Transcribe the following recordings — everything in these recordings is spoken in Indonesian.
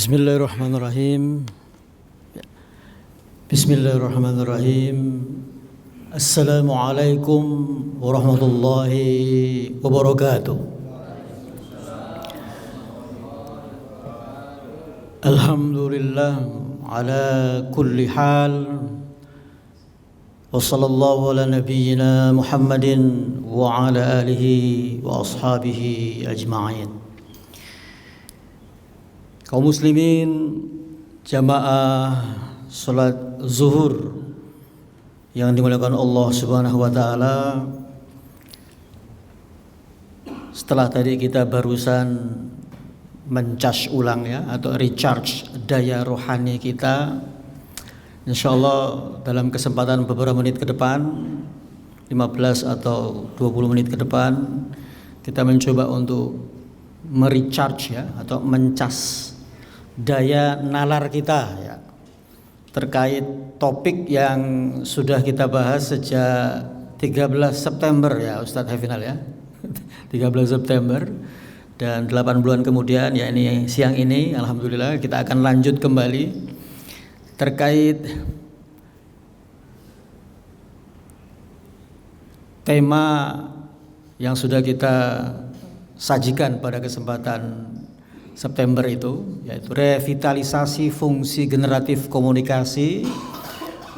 Bismillahirrahmanirrahim. Bismillahirrahmanirrahim. Assalamualaikum warahmatullahi wabarakatuh. Alhamdulillah ala kulli hal. Wa sallallahu ala nabiyyina Muhammadin wa ala alihi wa ashabihi ajma'in. Kaum muslimin jamaah salat zuhur yang dimuliakan Allah Subhanahu wa taala. Setelah tadi kita barusan mencas ulang ya, atau recharge daya rohani kita, insyaallah dalam kesempatan beberapa menit ke depan, 15 atau 20 menit ke depan, kita mencoba untuk merecharge ya, atau mencas daya nalar kita ya, terkait topik yang sudah kita bahas sejak 13 September ya Ustadz Hafinal ya. 13 September dan 8 bulan kemudian ya, ini siang ini alhamdulillah kita akan lanjut kembali terkait tema yang sudah kita sajikan pada kesempatan September itu, yaitu revitalisasi fungsi generatif komunikasi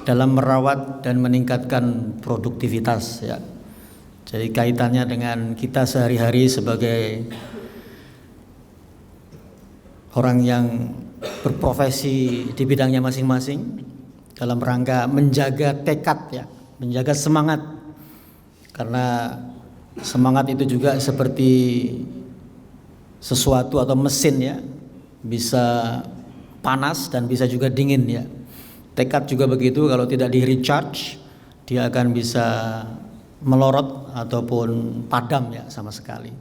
dalam merawat dan meningkatkan produktivitas ya. Jadi kaitannya dengan kita sehari-hari sebagai orang yang berprofesi di bidangnya masing-masing dalam rangka menjaga tekad ya, menjaga semangat. Karena semangat itu juga seperti sesuatu atau mesin ya, bisa panas dan bisa juga dingin ya. Tekad juga begitu, kalau tidak di recharge dia akan bisa melorot ataupun padam ya sama sekali.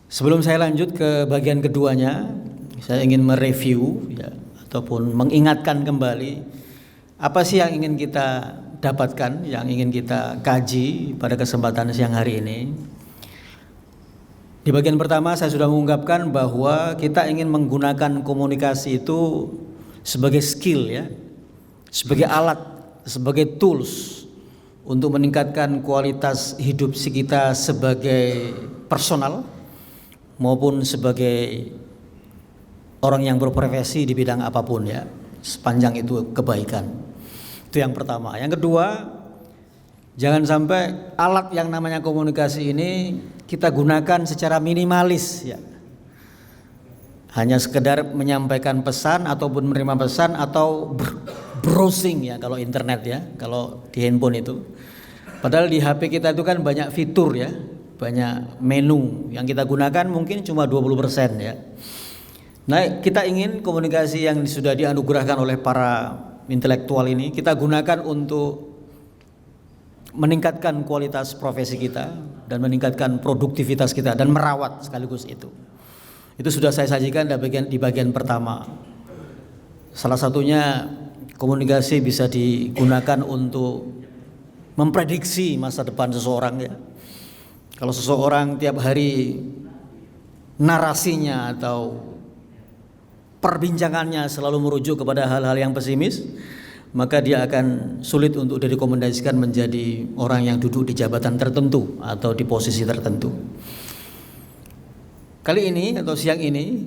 Sebelum saya lanjut ke bagian keduanya, saya ingin mereview ya, ataupun mengingatkan kembali apa sih yang ingin kita dapatkan, yang ingin kita kaji pada kesempatan siang hari ini. Di bagian pertama saya sudah mengungkapkan bahwa kita ingin menggunakan komunikasi itu sebagai skill ya, sebagai alat, sebagai tools untuk meningkatkan kualitas hidup kita sebagai personal maupun sebagai orang yang berprofesi di bidang apapun ya, sepanjang itu kebaikan. Itu yang pertama. Yang kedua, jangan sampai alat yang namanya komunikasi ini kita gunakan secara minimalis ya. Hanya sekedar menyampaikan pesan ataupun menerima pesan atau browsing ya kalau internet ya, kalau di handphone itu. Padahal di HP kita itu kan banyak fitur ya, banyak menu yang kita gunakan mungkin cuma 20% ya. Nah, kita ingin komunikasi yang sudah dianugerahkan oleh para intelektual ini kita gunakan untuk meningkatkan kualitas profesi kita dan meningkatkan produktivitas kita dan merawat sekaligus itu. Itu sudah saya sajikan di bagian pertama. Salah satunya komunikasi bisa digunakan untuk memprediksi masa depan seseorang ya. Kalau seseorang tiap hari narasinya atau perbincangannya selalu merujuk kepada hal-hal yang pesimis, maka dia akan sulit untuk direkomendasikan menjadi orang yang duduk di jabatan tertentu atau di posisi tertentu. Kali ini atau siang ini,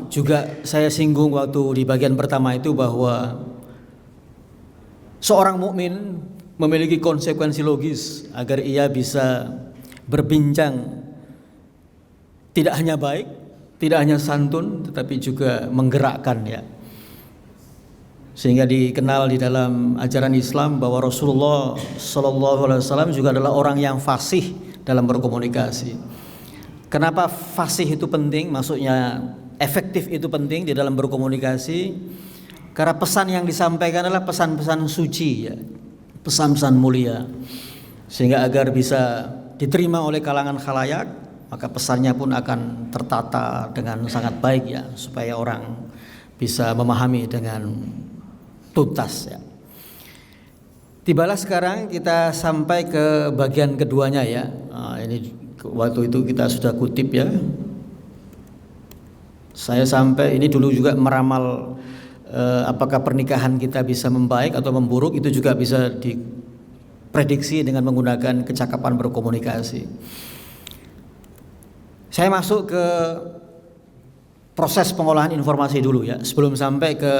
juga saya singgung waktu di bagian pertama itu bahwa seorang mukmin memiliki konsekuensi logis agar ia bisa berbincang tidak hanya baik, tidak hanya santun, tetapi juga menggerakkan ya. Sehingga dikenal di dalam ajaran Islam bahwa Rasulullah SAW juga adalah orang yang fasih dalam berkomunikasi. Kenapa fasih itu penting? Maksudnya efektif itu penting di dalam berkomunikasi. Karena pesan yang disampaikan adalah pesan-pesan suci ya, pesan-pesan mulia. Sehingga agar bisa diterima oleh kalangan khalayak, maka pesannya pun akan tertata dengan sangat baik ya, supaya orang bisa memahami dengan tuntas ya. Tibalah sekarang kita sampai ke bagian keduanya ya. Ini waktu itu kita sudah kutip ya. Saya sampai ini dulu juga meramal apakah pernikahan kita bisa membaik atau memburuk, itu juga bisa diprediksi dengan menggunakan kecakapan berkomunikasi. Saya masuk ke proses pengolahan informasi dulu ya, sebelum sampai ke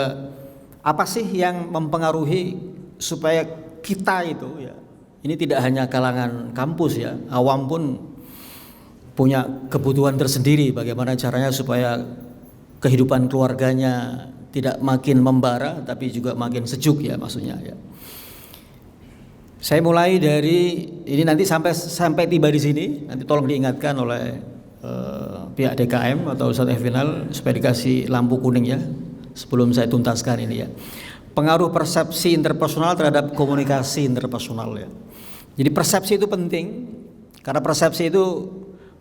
apa sih yang mempengaruhi supaya kita itu ya, ini tidak hanya kalangan kampus ya, awam pun punya kebutuhan tersendiri bagaimana caranya supaya kehidupan keluarganya tidak makin membara tapi juga makin sejuk ya, maksudnya ya. Saya mulai dari ini, nanti sampai tiba di sini nanti tolong diingatkan oleh pihak DKM atau Ustadz Evinal supaya dikasih lampu kuning ya sebelum saya tuntaskan ini ya. Pengaruh persepsi interpersonal terhadap komunikasi interpersonal ya. Jadi persepsi itu penting karena persepsi itu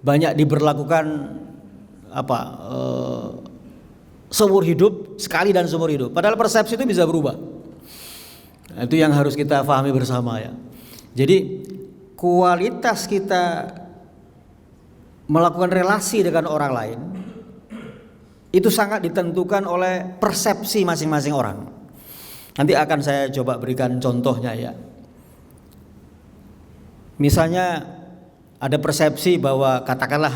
banyak diberlakukan seumur hidup, sekali dan seumur hidup. Padahal persepsi itu bisa berubah. Nah, itu yang harus kita pahami bersama ya. Jadi kualitas kita melakukan relasi dengan orang lain itu sangat ditentukan oleh persepsi masing-masing orang. Nanti akan saya coba berikan contohnya ya. Misalnya ada persepsi bahwa katakanlah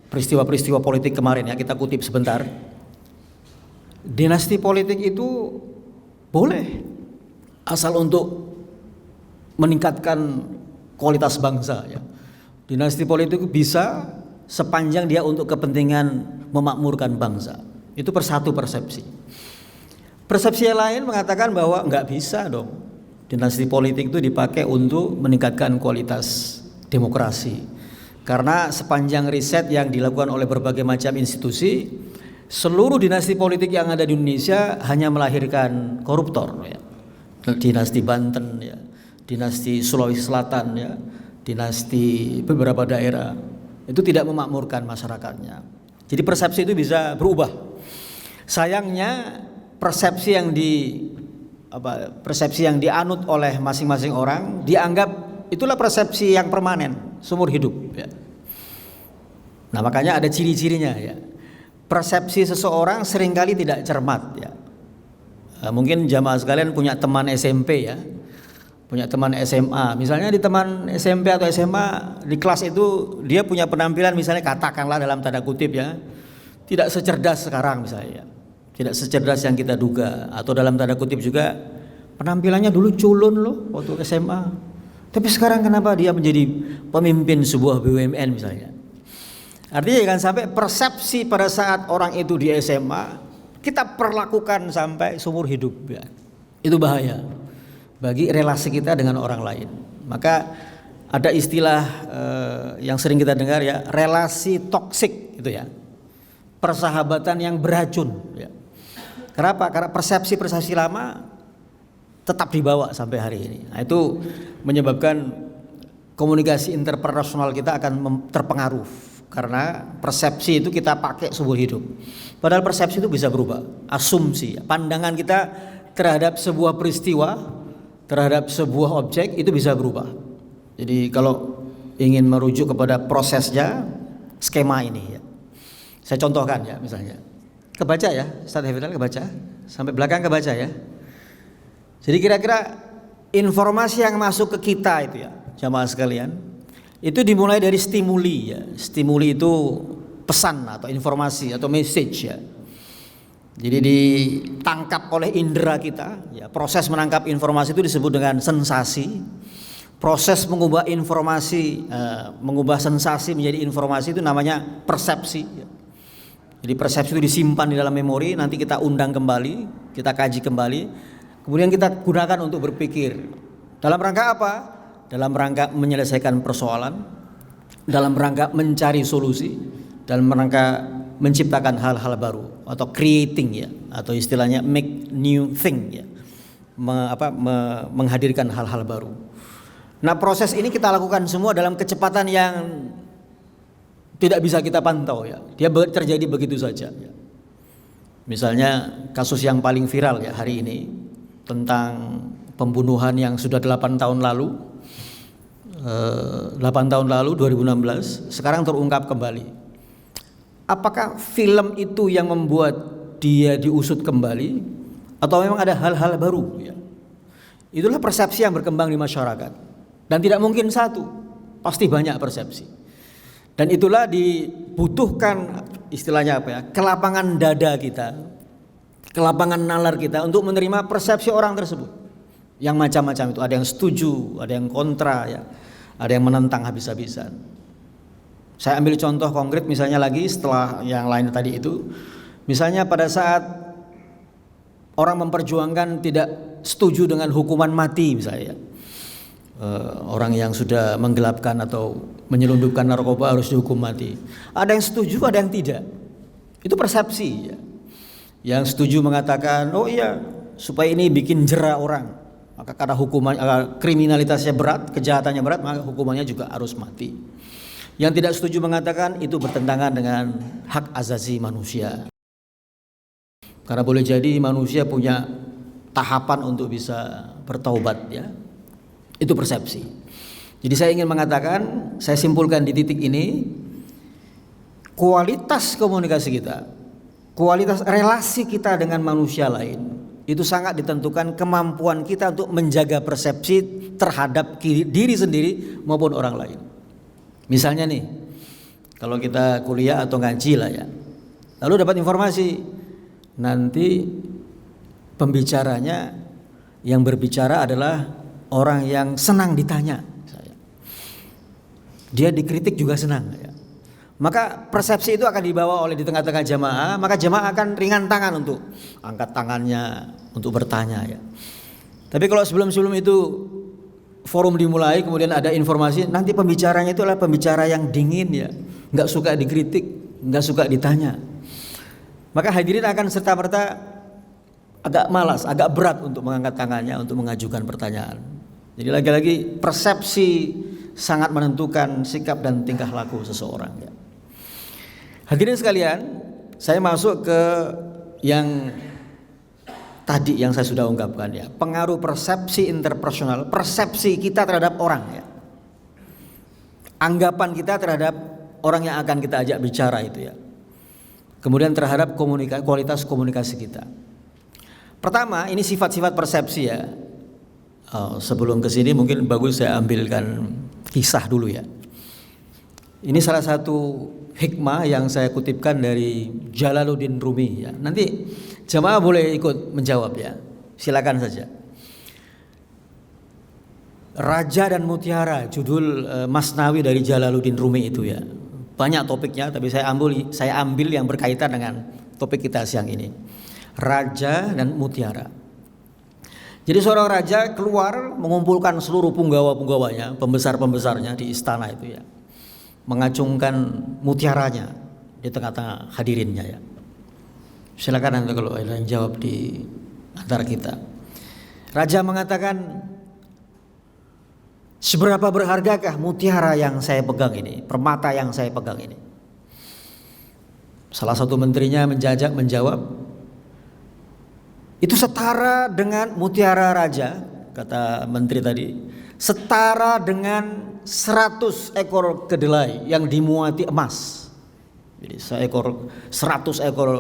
peristiwa-peristiwa politik kemarin ya, kita kutip sebentar. Dinasti politik itu boleh asal untuk meningkatkan kualitas bangsa ya. Dinasti politik bisa sepanjang dia untuk kepentingan memakmurkan bangsa. Itu satu persepsi. Persepsi yang lain mengatakan bahwa enggak bisa dong dinasti politik itu dipakai untuk meningkatkan kualitas demokrasi. Karena sepanjang riset yang dilakukan oleh berbagai macam institusi, seluruh dinasti politik yang ada di Indonesia hanya melahirkan koruptor ya. Dinasti Banten ya, dinasti Sulawesi Selatan ya, dinasti beberapa daerah itu tidak memakmurkan masyarakatnya. Jadi persepsi itu bisa berubah. Sayangnya persepsi yang dianut oleh masing-masing orang dianggap itulah persepsi yang permanen seumur hidup ya. Nah, makanya ada ciri-cirinya ya. Persepsi seseorang seringkali tidak cermat ya. Mungkin jamaah sekalian punya teman SMP ya, punya teman SMA. Misalnya di teman SMP atau SMA di kelas itu dia punya penampilan misalnya katakanlah dalam tanda kutip ya, tidak secerdas sekarang misalnya ya. Tidak secerdas yang kita duga, atau dalam tanda kutip juga penampilannya dulu culun loh waktu SMA, tapi sekarang kenapa dia menjadi pemimpin sebuah BUMN misalnya. Artinya jangan sampai persepsi pada saat orang itu di SMA kita perlakukan sampai seumur hidup ya. Itu bahaya bagi relasi kita dengan orang lain. Maka ada istilah yang sering kita dengar ya, relasi toksik itu ya, persahabatan yang beracun ya. Kenapa? Karena persepsi lama tetap dibawa sampai hari ini. Nah, itu menyebabkan komunikasi interpersonal kita akan terpengaruh karena persepsi itu kita pakai seumur hidup. Padahal persepsi itu bisa berubah. Asumsi, pandangan kita terhadap sebuah peristiwa, terhadap sebuah objek itu bisa berubah. Jadi kalau ingin merujuk kepada prosesnya, skema ini ya. Saya contohkan ya, misalnya. Kebaca ya, Ustadz Hafidhal kebaca, sampai belakang kebaca ya. Jadi kira-kira informasi yang masuk ke kita itu ya, jamaah sekalian, itu dimulai dari stimuli ya. Stimuli itu pesan atau informasi atau message ya. Jadi ditangkap oleh indera kita ya. Proses menangkap informasi itu disebut dengan sensasi. Proses mengubah informasi, mengubah sensasi menjadi informasi itu namanya persepsi ya. Jadi persepsi itu disimpan di dalam memori, nanti kita undang kembali, kita kaji kembali, kemudian kita gunakan untuk berpikir. Dalam rangka apa? Dalam rangka menyelesaikan persoalan, dalam rangka mencari solusi, dalam rangka menciptakan hal-hal baru atau creating ya, atau istilahnya make new thing ya, menghadirkan hal-hal baru. Nah, proses ini kita lakukan semua dalam kecepatan yang tidak bisa kita pantau ya. Dia terjadi begitu saja ya. Misalnya kasus yang paling viral ya hari ini tentang pembunuhan yang sudah 8 tahun lalu 2016 sekarang terungkap kembali. Apakah film itu yang membuat dia diusut kembali atau memang ada hal-hal baru ya? Itulah persepsi yang berkembang di masyarakat. Dan tidak mungkin satu, pasti banyak persepsi. Dan itulah dibutuhkan istilahnya apa ya? Kelapangan dada kita, kelapangan nalar kita untuk menerima persepsi orang tersebut. Yang macam-macam itu, ada yang setuju, ada yang kontra ya. Ada yang menentang habis-habisan. Saya ambil contoh konkret misalnya lagi setelah yang lain tadi itu. Misalnya pada saat orang memperjuangkan tidak setuju dengan hukuman mati misalnya. Orang yang sudah menggelapkan atau menyelundupkan narkoba harus dihukum mati. Ada yang setuju, ada yang tidak. Itu persepsi ya. Yang setuju mengatakan, oh iya supaya ini bikin jera orang. Maka karena hukuman kriminalitasnya berat, kejahatannya berat, maka hukumannya juga harus mati. Yang tidak setuju mengatakan itu bertentangan dengan hak asasi manusia. Karena boleh jadi manusia punya tahapan untuk bisa bertaubat ya. Itu persepsi. Jadi saya ingin mengatakan, saya simpulkan di titik ini, kualitas komunikasi kita, kualitas relasi kita dengan manusia lain, itu sangat ditentukan kemampuan kita untuk menjaga persepsi terhadap diri sendiri maupun orang lain. Misalnya nih, kalau kita kuliah atau ngaji lah ya, lalu dapat informasi, nanti pembicaranya yang berbicara adalah orang yang senang ditanya. Dia dikritik juga senang ya. Maka persepsi itu akan dibawa oleh di tengah-tengah jamaah, maka jamaah akan ringan tangan untuk angkat tangannya untuk bertanya ya. Tapi kalau sebelum itu forum dimulai kemudian ada informasi, nanti pembicaranya itu adalah pembicara yang dingin ya, nggak suka dikritik, nggak suka ditanya. Maka hadirin akan serta-merta agak malas, agak berat untuk mengangkat tangannya untuk mengajukan pertanyaan. Jadi lagi-lagi persepsi sangat menentukan sikap dan tingkah laku seseorang ya. Hadirin sekalian, saya masuk ke yang tadi yang saya sudah ungkapkan ya, pengaruh persepsi interpersonal, persepsi kita terhadap orang ya. Anggapan kita terhadap orang yang akan kita ajak bicara itu ya. Kemudian terhadap kualitas komunikasi kita. Pertama, ini sifat-sifat persepsi ya. Sebelum ke sini mungkin bagus saya ambilkan kisah dulu ya. Ini salah satu hikmah yang saya kutipkan dari Jalaluddin Rumi ya. Nanti jamaah boleh ikut menjawab ya. Silakan saja. Raja dan Mutiara, judul Masnawi dari Jalaluddin Rumi itu ya. Banyak topiknya, tapi saya ambil yang berkaitan dengan topik kita siang ini. Raja dan Mutiara. Jadi seorang raja keluar mengumpulkan seluruh punggawa-punggawanya, pembesar-pembesarnya di istana itu ya. Mengacungkan mutiaranya di tengah-tengah hadirinnya ya. Silakan nanti kalau ada yang jawab di antara kita. Raja mengatakan, seberapa berhargakah mutiara yang saya pegang ini, permata yang saya pegang ini? Salah satu menterinya menjawab, itu setara dengan mutiara raja, kata menteri tadi, setara dengan 100 ekor kedelai yang dimuati emas. Jadi 100 ekor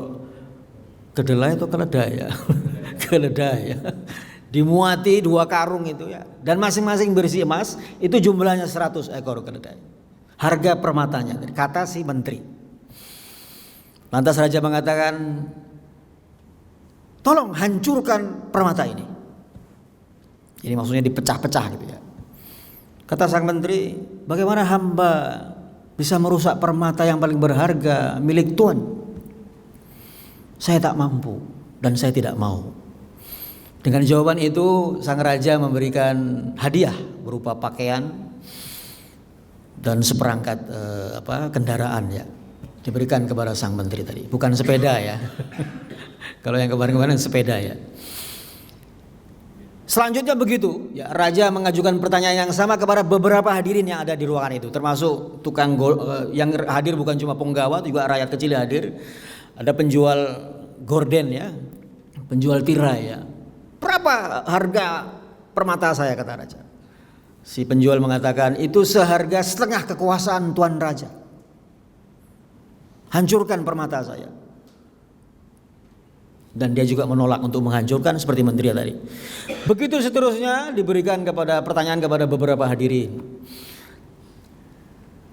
kedelai atau keledai ya, keledai ya, dimuati 2 karung itu ya, dan masing-masing berisi emas, itu jumlahnya 100 ekor keledai. Harga permatanya, kata si menteri. Lantas raja mengatakan, tolong hancurkan permata ini. Ini maksudnya dipecah-pecah gitu ya. Kata sang menteri, bagaimana hamba bisa merusak permata yang paling berharga milik Tuan? Saya tak mampu dan saya tidak mau. Dengan jawaban itu sang raja memberikan hadiah berupa pakaian dan seperangkat kendaraan ya. Diberikan kepada sang menteri tadi, bukan sepeda ya. Kalau yang kemarin-kemarin sepeda ya. Selanjutnya begitu, ya, raja mengajukan pertanyaan yang sama kepada beberapa hadirin yang ada di ruangan itu, termasuk tukang yang hadir bukan cuma penggawa, juga rakyat kecil yang hadir. Ada penjual gorden ya, penjual tirai ya. Berapa harga permata saya, kata raja. Si penjual mengatakan, itu seharga setengah kekuasaan Tuan Raja. hancurkan permata saya. Dan dia juga menolak untuk menghancurkan seperti menteri tadi. Begitu seterusnya diberikan pertanyaan kepada beberapa hadirin.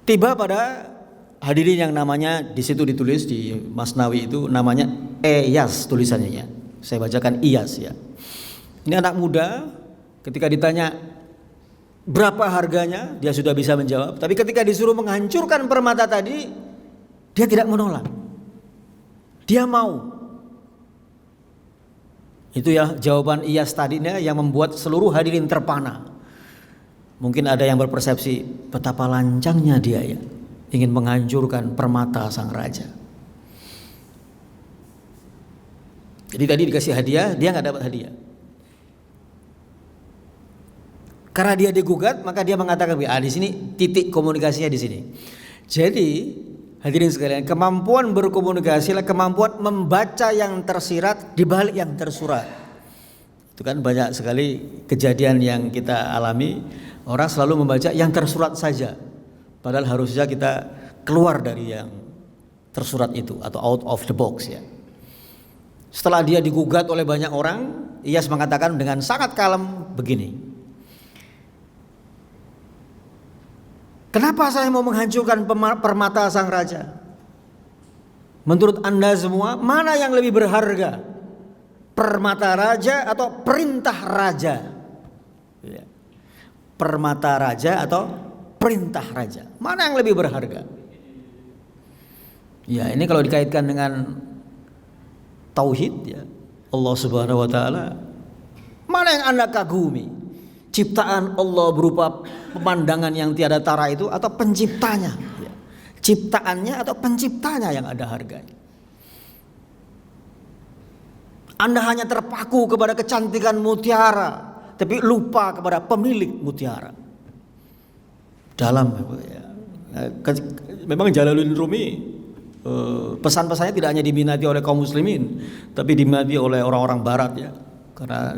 Tiba pada hadirin yang namanya di situ ditulis di Masnawi itu namanya Iyas tulisannya ya. Saya bacakan Iyas ya. Ini anak muda, ketika ditanya berapa harganya dia sudah bisa menjawab. Tapi ketika disuruh menghancurkan permata tadi, dia tidak menolak. Dia mau. Itu ya jawaban Iyas tadinya yang membuat seluruh hadirin terpana. Mungkin ada yang berpersepsi betapa lancangnya dia ya, ingin menghancurkan permata sang raja. Jadi tadi dikasih hadiah, dia nggak dapat hadiah. Karena dia digugat, maka dia mengatakan, di sini titik komunikasinya di sini. Jadi hadirin sekalian, kemampuan berkomunikasi adalah kemampuan membaca yang tersirat di balik yang tersurat. Itu kan banyak sekali kejadian yang kita alami, orang selalu membaca yang tersurat saja. Padahal harusnya kita keluar dari yang tersurat itu atau out of the box ya. Setelah dia digugat oleh banyak orang, Iyas mengatakan dengan sangat kalem begini. Kenapa saya mau menghancurkan permata sang raja? Menurut Anda semua, mana yang lebih berharga? Permata raja atau perintah raja? Permata raja atau perintah raja? Mana yang lebih berharga? Ya, ini kalau dikaitkan dengan tauhid ya, Allah Subhanahu wa taala, mana yang Anda kagumi? Ciptaan Allah berupa pemandangan yang tiada tara itu atau penciptanya ya. Ciptaannya atau penciptanya yang ada harganya. Anda hanya terpaku kepada kecantikan mutiara, tapi lupa kepada pemilik mutiara. Dalam ya. Memang Jalaluddin Rumi pesan-pesannya tidak hanya diminati oleh kaum muslimin, tapi diminati oleh orang-orang barat ya. Karena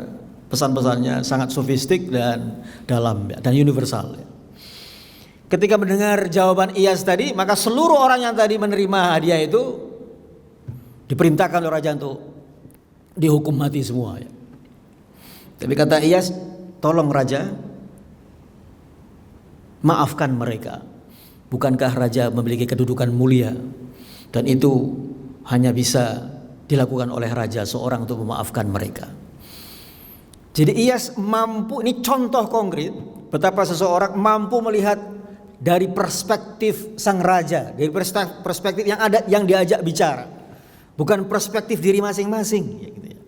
pesan-pesannya sangat sofistik dan dalam dan universal. Ketika mendengar jawaban Iyas tadi, maka seluruh orang yang tadi menerima hadiah itu diperintahkan oleh raja untuk dihukum mati semua. Tapi kata Iyas, tolong raja, maafkan mereka. Bukankah raja memiliki kedudukan mulia dan itu hanya bisa dilakukan oleh raja seorang untuk memaafkan mereka. Jadi Iyas mampu, ini contoh konkret betapa seseorang mampu melihat dari perspektif sang raja, dari perspektif yang ada yang diajak bicara, bukan perspektif diri masing-masing. Ya, gitu ya.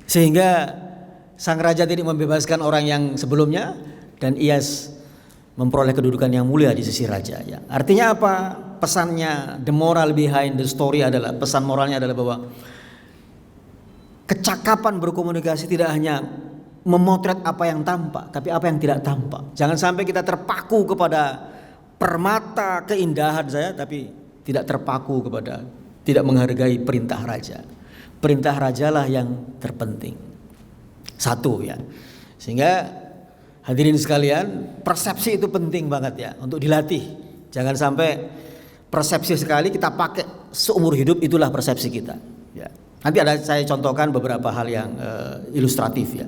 Sehingga sang raja tidak membebaskan orang yang sebelumnya dan Iyas memperoleh kedudukan yang mulia di sisi raja. Ya. Artinya apa? Pesannya, the moral behind the story adalah, pesan moralnya adalah bahwa kecakapan berkomunikasi tidak hanya memotret apa yang tampak, tapi apa yang tidak tampak. Jangan sampai kita terpaku kepada permata keindahan saya, tapi tidak terpaku kepada, tidak menghargai perintah raja. Perintah rajalah yang terpenting. Satu ya. Sehingga hadirin sekalian, persepsi itu penting banget ya untuk dilatih. Jangan sampai persepsi sekali kita pakai seumur hidup, itulah persepsi kita. Ya. Nanti saya contohkan beberapa hal yang ilustratif ya.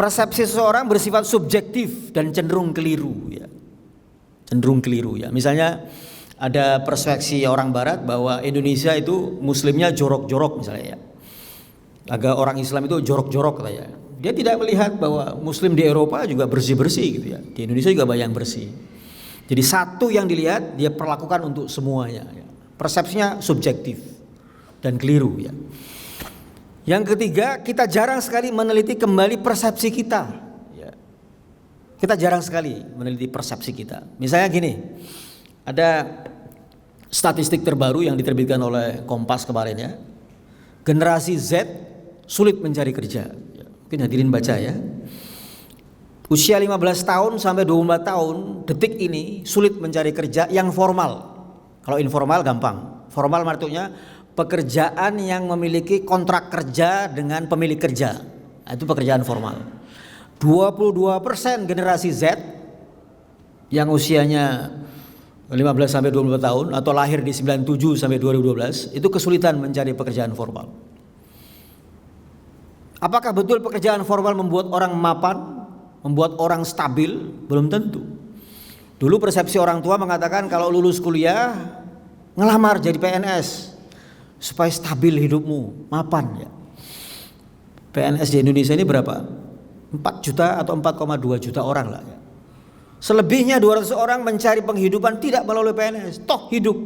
Persepsi seseorang bersifat subjektif dan cenderung keliru ya. Cenderung keliru ya. Misalnya ada persepsi orang barat bahwa Indonesia itu muslimnya jorok-jorok misalnya ya. Agak orang Islam itu jorok-jorok lah ya. Dia tidak melihat bahwa muslim di Eropa juga bersih-bersih gitu ya. Di Indonesia juga banyak yang bersih. Jadi satu yang dilihat dia perlakukan untuk semuanya ya. Persepsinya subjektif dan keliru ya. Yang ketiga, kita jarang sekali meneliti kembali persepsi kita ya. Kita jarang sekali meneliti persepsi kita. Misalnya gini, ada statistik terbaru yang diterbitkan oleh Kompas kemarin ya. Generasi Z sulit mencari kerja ya. Mungkin hadirin baca ya. Usia 15 tahun sampai 24 tahun detik ini sulit mencari kerja yang formal. Kalau informal gampang. Formal maksudnya pekerjaan yang memiliki kontrak kerja dengan pemilik kerja. Itu pekerjaan formal. 22% generasi Z yang usianya 15 sampai 24 tahun atau lahir di 97 sampai 2012 itu kesulitan mencari pekerjaan formal. Apakah betul pekerjaan formal membuat orang mapan, membuat orang stabil? Belum tentu. Dulu persepsi orang tua mengatakan kalau lulus kuliah ngelamar jadi PNS supaya stabil hidupmu, mapan ya. PNS di Indonesia ini berapa? 4 juta atau 4,2 juta orang lah ya. Selebihnya 200 orang mencari penghidupan tidak melalui PNS, toh hidup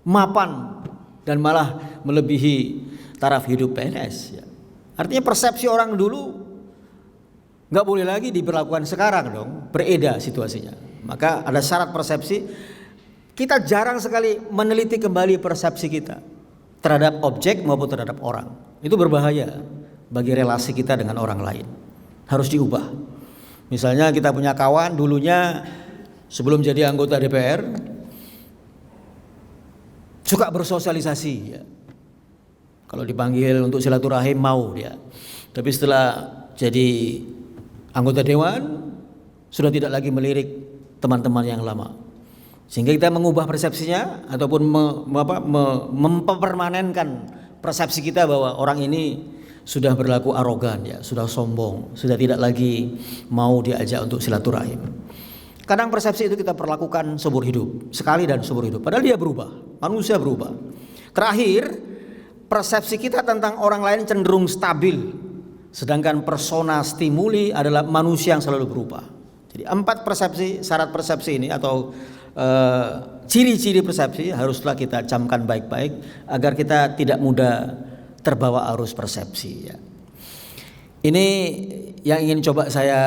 mapan dan malah melebihi taraf hidup PNS ya. Artinya persepsi orang dulu nggak boleh lagi diberlakukan sekarang dong, berbeda situasinya. Maka ada syarat persepsi. Kita jarang sekali meneliti kembali persepsi kita terhadap objek maupun terhadap orang. Itu berbahaya bagi relasi kita dengan orang lain. Harus diubah. Misalnya kita punya kawan dulunya sebelum jadi anggota DPR suka bersosialisasi ya. Kalau dipanggil untuk silaturahim mau dia. Tapi setelah jadi anggota dewan sudah tidak lagi melirik teman-teman yang lama. Sehingga kita mengubah persepsinya ataupun mempermanenkan persepsi kita bahwa orang ini sudah berlaku arogan ya, sudah sombong, sudah tidak lagi mau diajak untuk silaturahim. Kadang persepsi itu kita perlakukan seumur hidup, sekali dan seumur hidup. Padahal dia berubah, manusia berubah. Terakhir, persepsi kita tentang orang lain cenderung stabil, sedangkan persona stimuli adalah manusia yang selalu berubah. Jadi 4 persepsi, syarat persepsi ini atau ciri-ciri persepsi haruslah kita camkan baik-baik agar kita tidak mudah terbawa arus persepsi ya. Ini yang ingin coba saya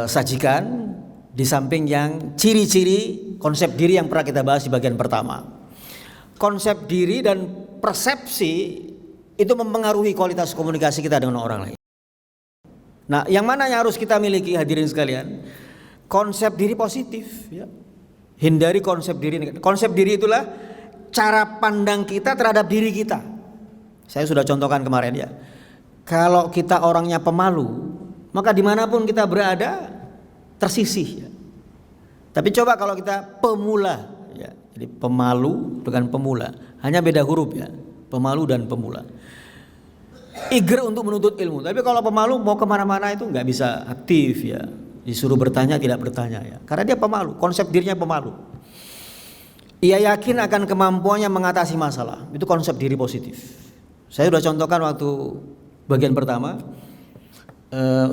sajikan di samping yang ciri-ciri konsep diri yang pernah kita bahas di bagian pertama. Konsep diri dan persepsi itu mempengaruhi kualitas komunikasi kita dengan orang lain. Nah, yang mana yang harus kita miliki hadirin sekalian? Konsep diri positif ya. Hindari konsep diri negatif. Konsep diri itulah cara pandang kita terhadap diri kita. Saya sudah contohkan kemarin ya. Kalau kita orangnya pemalu, maka dimanapun kita berada tersisih ya. Tapi coba kalau kita pemula ya. Jadi pemalu dengan pemula, hanya beda huruf ya. Pemalu dan pemula. Eager untuk menuntut ilmu. Tapi kalau pemalu mau kemana-mana itu nggak bisa aktif ya. Disuruh bertanya tidak bertanya ya. Karena dia pemalu, konsep dirinya pemalu. Ia yakin akan kemampuannya mengatasi masalah. Itu konsep diri positif. Saya sudah contohkan waktu bagian pertama.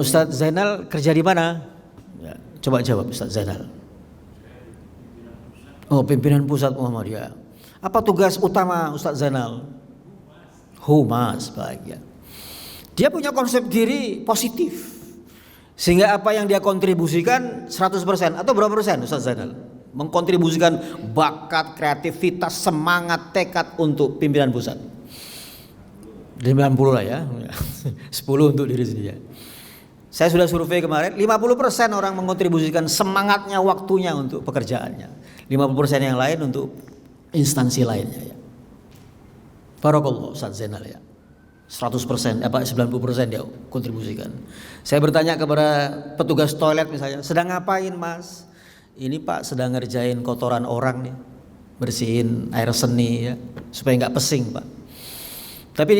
Ustadz Zainal kerja di mana? Ya, coba jawab Ustadz Zainal. Oh, pimpinan pusat Muhammadiyah. Apa tugas utama Ustadz Zainal? Humas, baik ya. Dia punya konsep diri positif. Sehingga apa yang dia kontribusikan 100% atau berapa persen Ustaz Zainal? Mengkontribusikan bakat, kreativitas, semangat, tekad untuk pimpinan pusat. 90 lah ya. 10 untuk diri sendiri. Saya sudah survei kemarin, 50% orang mengkontribusikan semangatnya, waktunya untuk pekerjaannya. 50% yang lain untuk instansi lainnya ya. Barakallah Ustaz Zainal ya. 100%90% dia kontribusikan. Saya bertanya kepada petugas toilet misalnya, sedang ngapain Mas? Ini Pak sedang ngerjain kotoran orang nih, bersihin air seni ya, supaya nggak pesing Pak. Tapi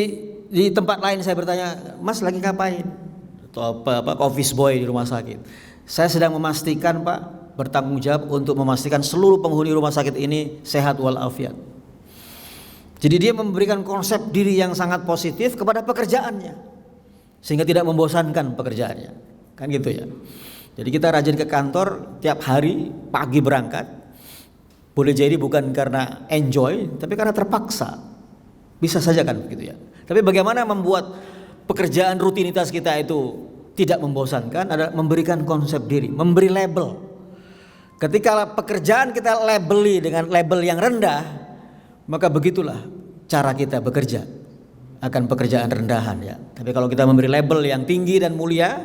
di tempat lain saya bertanya, Mas lagi ngapain? Atau apa office boy di rumah sakit. Saya sedang memastikan Pak, bertanggung jawab untuk memastikan seluruh penghuni rumah sakit ini sehat walafiat. Jadi dia memberikan konsep diri yang sangat positif kepada pekerjaannya, sehingga tidak membosankan pekerjaannya, kan gitu ya. Jadi kita rajin ke kantor tiap hari pagi berangkat, boleh jadi bukan karena enjoy, tapi karena terpaksa, bisa saja kan begitu ya. Tapi bagaimana membuat pekerjaan rutinitas kita itu tidak membosankan adalah memberikan konsep diri, memberi label. Ketika pekerjaan kita labeli dengan label yang rendah, maka begitulah cara kita bekerja, akan pekerjaan rendahan ya. Tapi kalau kita memberi label yang tinggi dan mulia,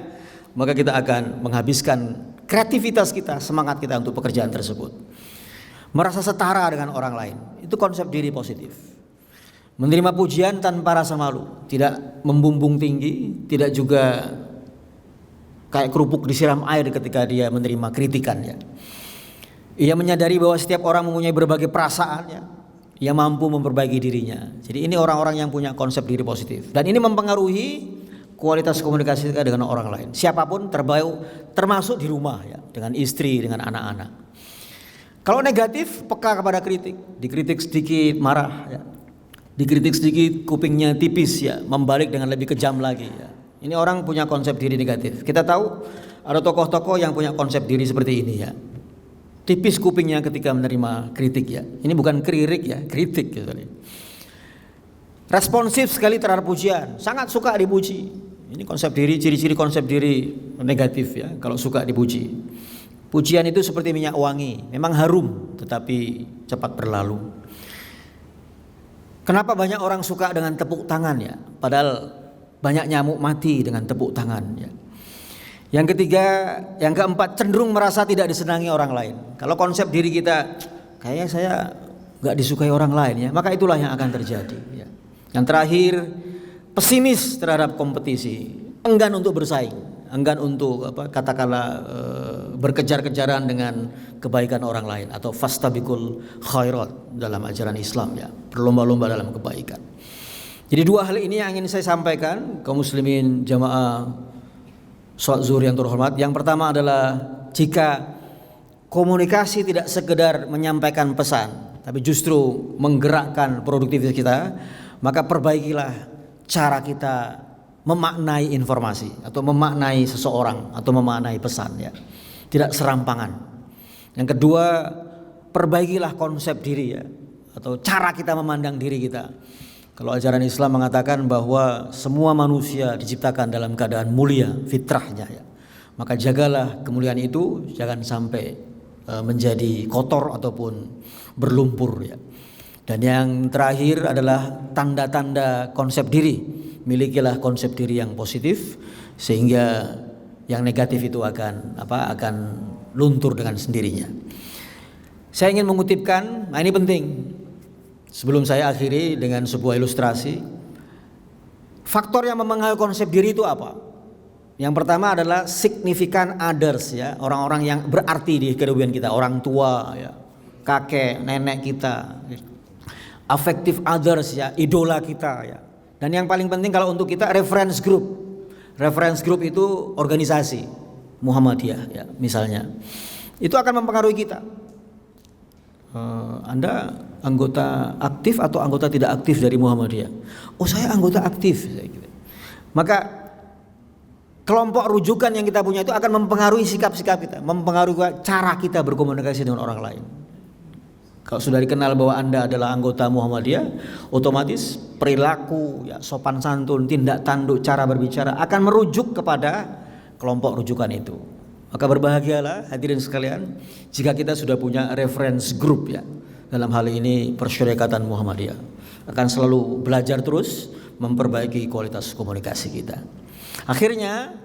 maka kita akan menghabiskan kreativitas kita, semangat kita untuk pekerjaan tersebut. Merasa setara dengan orang lain, itu konsep diri positif. Menerima pujian tanpa rasa malu, tidak membumbung tinggi, tidak juga kayak kerupuk disiram air ketika dia menerima kritikan ya. Ia menyadari bahwa setiap orang mempunyai berbagai perasaan ya. Ia mampu memperbaiki dirinya. Jadi ini orang-orang yang punya konsep diri positif. Dan ini mempengaruhi kualitas komunikasi kita dengan orang lain. Siapapun termasuk di rumah ya, dengan istri, dengan anak-anak. Kalau negatif, peka kepada kritik. Dikritik sedikit marah ya. Dikritik sedikit kupingnya tipis ya, membalik dengan lebih kejam lagi ya. Ini orang punya konsep diri negatif. Kita tahu ada tokoh-tokoh yang punya konsep diri seperti ini ya. Tipis kupingnya ketika menerima kritik ya. Ini bukan kririk ya, kritik gitu. Responsif sekali terhadap pujian, sangat suka dipuji. Ini konsep diri, ciri-ciri konsep diri negatif ya, kalau suka dipuji. Pujian itu seperti minyak wangi, memang harum tetapi cepat berlalu. Kenapa banyak orang suka dengan tepuk tangan ya? Padahal banyak nyamuk mati dengan tepuk tangan ya. Yang ketiga, yang keempat, cenderung merasa tidak disenangi orang lain. Kalau konsep diri kita, kayaknya saya nggak disukai orang lain ya, maka itulah yang akan terjadi. Ya. Yang terakhir, pesimis terhadap kompetisi, enggan untuk bersaing, enggan untuk katakanlah berkejar-kejaran dengan kebaikan orang lain atau fastabiqul khairat dalam ajaran Islam ya, berlomba-lomba dalam kebaikan. Jadi dua hal ini yang ingin saya sampaikan kaum muslimin jamaah sholat zuhur yang terhormat. Yang pertama adalah jika komunikasi tidak sekedar menyampaikan pesan, tapi justru menggerakkan produktivitas kita, maka perbaikilah cara kita memaknai informasi atau memaknai seseorang atau memaknai pesan ya. Tidak serampangan. Yang kedua, perbaikilah konsep diri ya, atau cara kita memandang diri kita. Kalau ajaran Islam mengatakan bahwa semua manusia diciptakan dalam keadaan mulia fitrahnya ya. Maka jagalah kemuliaan itu, jangan sampai menjadi kotor ataupun berlumpur ya. Dan yang terakhir adalah tanda-tanda konsep diri. Milikilah konsep diri yang positif sehingga yang negatif itu akan luntur dengan sendirinya. Saya ingin mengutipkan, nah ini penting. Sebelum saya akhiri dengan sebuah ilustrasi, faktor yang mempengaruhi konsep diri itu apa? Yang pertama adalah significant others ya, orang-orang yang berarti di kehidupan kita, orang tua ya, kakek, nenek kita, affective others ya, idola kita ya. Dan yang paling penting kalau untuk kita reference group. Reference group itu organisasi Muhammadiyah ya, misalnya. Itu akan mempengaruhi kita. Anda anggota aktif atau anggota tidak aktif dari Muhammadiyah? Oh, saya anggota aktif. Maka kelompok rujukan yang kita punya itu akan mempengaruhi sikap-sikap kita, mempengaruhi cara kita berkomunikasi dengan orang lain. Kalau sudah dikenal bahwa Anda adalah anggota Muhammadiyah, otomatis perilaku, ya, sopan santun, tindak tanduk, cara berbicara akan merujuk kepada kelompok rujukan itu. Maka berbahagialah hadirin sekalian jika kita sudah punya reference group ya. Dalam hal ini Persyarikatan Muhammadiyah akan selalu belajar terus memperbaiki kualitas komunikasi kita. Akhirnya,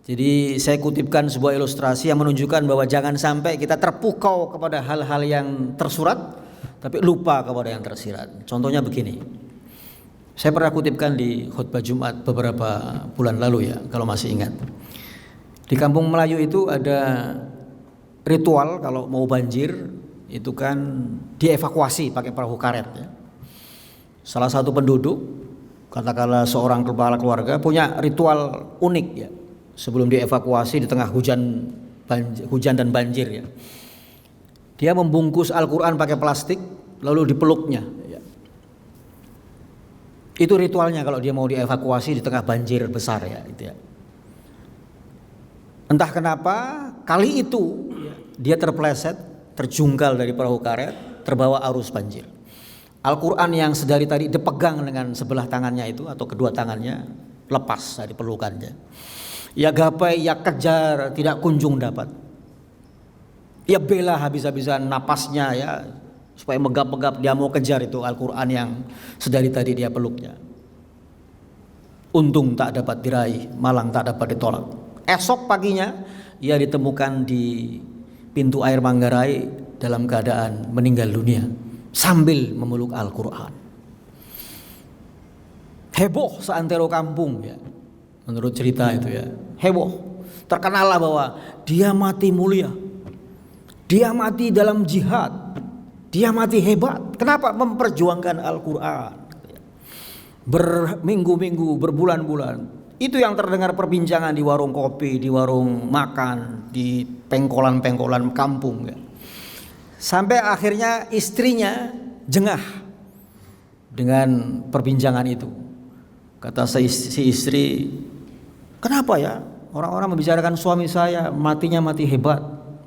jadi saya kutipkan sebuah ilustrasi yang menunjukkan bahwa jangan sampai kita terpukau kepada hal-hal yang tersurat tapi lupa kepada yang tersirat. Contohnya begini. Saya pernah kutipkan di khutbah Jumat beberapa bulan lalu ya, kalau masih ingat. Di Kampung Melayu itu ada ritual kalau mau banjir itu kan dievakuasi pakai perahu karet ya. Salah satu penduduk, katakanlah seorang kepala keluarga, punya ritual unik ya. Sebelum dievakuasi di tengah hujan dan banjir ya. Dia membungkus Al-Quran pakai plastik lalu dipeluknya ya. Itu ritualnya kalau dia mau dievakuasi di tengah banjir besar ya, itu ya. Entah kenapa kali itu dia terpleset, terjungkal dari perahu karet, terbawa arus banjir. Al-Quran yang sedari tadi dipegang dengan sebelah tangannya itu atau kedua tangannya lepas dari pelukannya. Ia gapai, ia kejar, tidak kunjung dapat. Ia bela habis-habisan napasnya ya supaya megap-megap dia mau kejar itu Al-Quran yang sedari tadi dia peluknya. Untung tak dapat diraih, malang tak dapat ditolak. Esok paginya ia ditemukan di pintu air Manggarai dalam keadaan meninggal dunia sambil memeluk Al-Quran. Heboh seantero kampung ya, menurut cerita itu ya, heboh. Terkenallah bahwa dia mati mulia. Dia mati dalam jihad. Dia mati hebat. Kenapa? Memperjuangkan Al-Quran. Berminggu-minggu, berbulan-bulan. Itu yang terdengar perbincangan di warung kopi, di warung makan, di pengkolan-pengkolan kampung. Sampai akhirnya istrinya jengah dengan perbincangan itu. Kata si istri, kenapa ya orang-orang membicarakan suami saya matinya mati hebat,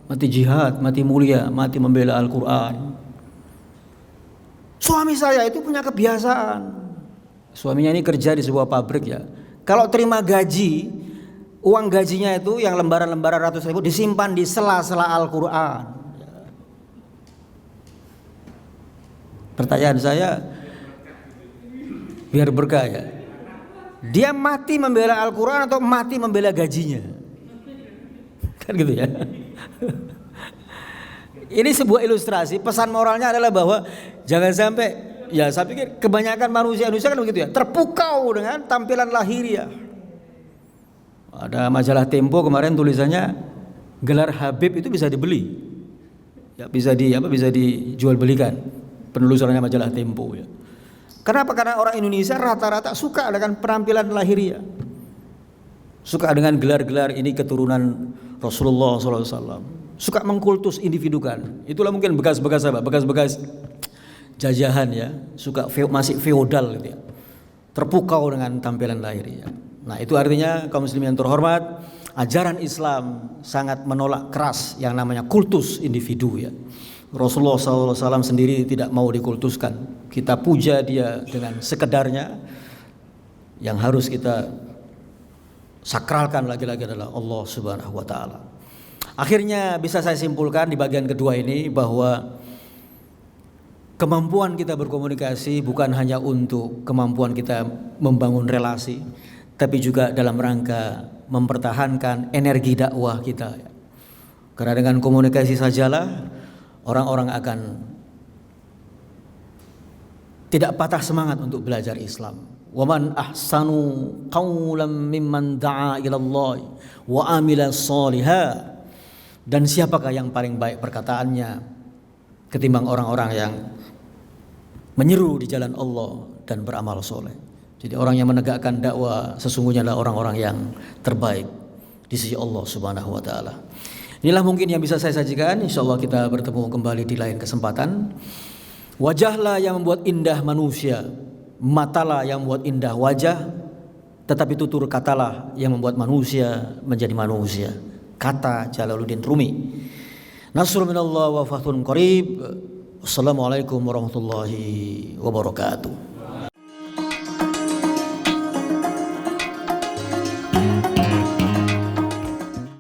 mati jihad, mati mulia, mati membela Al-Quran. Suami saya itu punya kebiasaan. Suaminya ini kerja di sebuah pabrik ya. Kalau terima gaji, uang gajinya itu yang lembaran-lembaran ratus ribu disimpan di sela-sela Al-Quran. Pertanyaan saya, biar berkah ya. Dia mati membela Al-Quran atau mati membela gajinya? Kan gitu ya. Ini sebuah ilustrasi. Pesan moralnya adalah bahwa jangan sampai, ya saya pikir kebanyakan manusia kan begitu ya, terpukau dengan tampilan lahiriah. Ada majalah Tempo kemarin tulisannya, gelar Habib itu bisa dibeli, ya bisa dijual belikan. Penelusurannya majalah Tempo ya. Kenapa? Karena orang Indonesia rata-rata suka dengan penampilan lahiriah, suka dengan gelar-gelar ini keturunan Rasulullah SAW, suka mengkultus individukan. Itulah mungkin bekas-bekas apa? Bekas-bekas jajahan ya, suka masih feodal gitu ya. Terpukau dengan tampilan lahiriah. Nah, itu artinya kaum muslimin yang terhormat, ajaran Islam sangat menolak keras yang namanya kultus individu ya. Rasulullah SAW sendiri tidak mau dikultuskan. Kita puja dia dengan sekedarnya. Yang harus kita sakralkan lagi-lagi adalah Allah Subhanahu wa Ta'ala. Akhirnya bisa saya simpulkan di bagian kedua ini bahwa kemampuan kita berkomunikasi bukan hanya untuk kemampuan kita membangun relasi, tapi juga dalam rangka mempertahankan energi dakwah kita. Karena dengan komunikasi sajalah orang-orang akan tidak patah semangat untuk belajar Islam. Wa man ahsanu qawlan mimman da'a ila Allah wa amila shaliha. Dan siapakah yang paling baik perkataannya ketimbang orang-orang yang menyeru di jalan Allah dan beramal soleh. Jadi orang yang menegakkan dakwah sesungguhnya adalah orang-orang yang terbaik di sisi Allah Subhanahu wa Ta'ala. Inilah mungkin yang bisa saya sajikan. InsyaAllah kita bertemu kembali di lain kesempatan. Wajahlah yang membuat indah manusia, matalah yang membuat indah wajah, tetapi tutur katalah yang membuat manusia menjadi manusia. Kata Jalaluddin Rumi. Nasrul minallah wa fathun qarib. Assalamualaikum warahmatullahi wabarakatuh.